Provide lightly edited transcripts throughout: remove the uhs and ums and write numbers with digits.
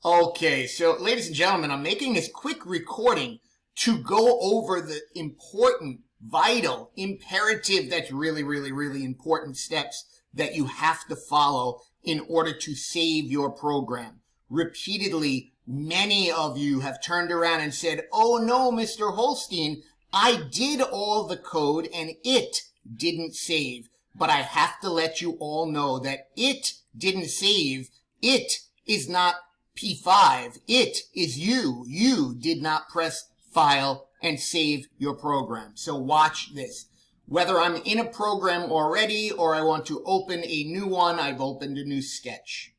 Okay, so ladies and gentlemen, I'm making this quick recording to go over the important, vital, imperative, that's really important steps that you have to follow in order to save your program. Repeatedly, many of you have turned around and said, oh no, Mr. Holstein, I did all the code and it didn't save. But I have to let you all know that it didn't save. It is not P5. It is you. You did not press file and save your program. So watch this. Whether I'm in a program already or I want to open a new one, I've opened a new sketch.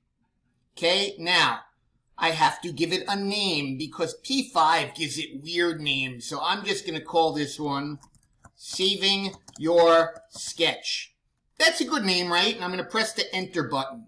Okay, now I have to give it a name because P5 gives it weird names. So I'm just going to call this one Saving Your Sketch. That's a good name, right? And I'm going to press the enter button.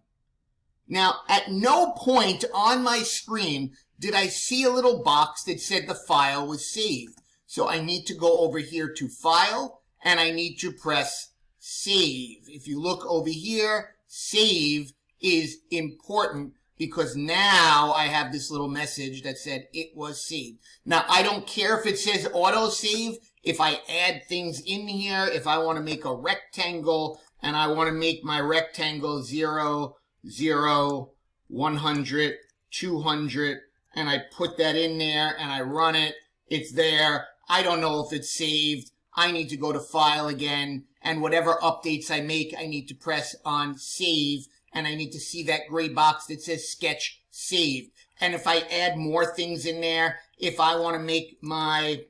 Now, at no point on my screen did I see a little box that said the file was saved. So I need to go over here to File, and I need to press Save. If you look over here, Save is important because now I have this little message that said it was saved. Now, I don't care if it says auto-save. If I add things in here, if I want to make a rectangle, and I want to make my rectangle 0, 0, 100, 200, and I put that in there and I run it, it's there. I don't know if it's saved. I need to go to File again, and whatever updates I make, I need to press on Save, and I need to see that gray box that says Sketch Saved. And if I add more things in there, if I want to make my,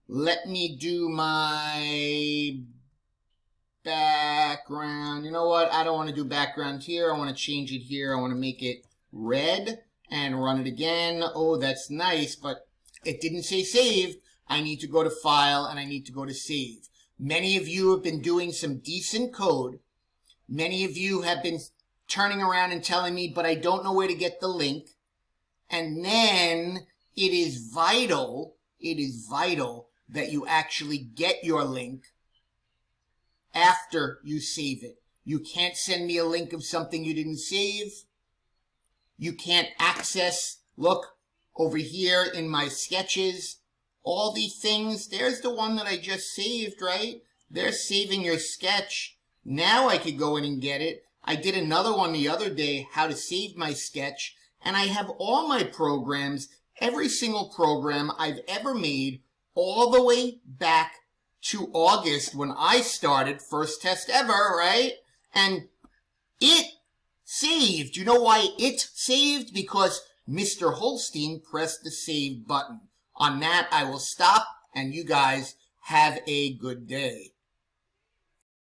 let me do my background. You know what? I don't want to do background here. I want to change it here. I want to make it red and run it again. Oh, that's nice, but it didn't say saved. I need to go to File and I need to go to Save. Many of you have been doing some decent code. Many of you have been turning around and telling me, but I don't know where to get the link. And then it is vital that you actually get your link after you save it. You can't send me a link of something you didn't save. You can't access, look, over here in my sketches, all these things. There's the one that I just saved, right? There's saving your sketch. Now I could go in and get it. I did another one the other day, how to save my sketch, and I have all my programs, every single program I've ever made, all the way back to August when I started, first test ever, right? And it saved. You know why it saved? Because Mr. Holstein pressed the save button. On that, I will stop, and you guys have a good day.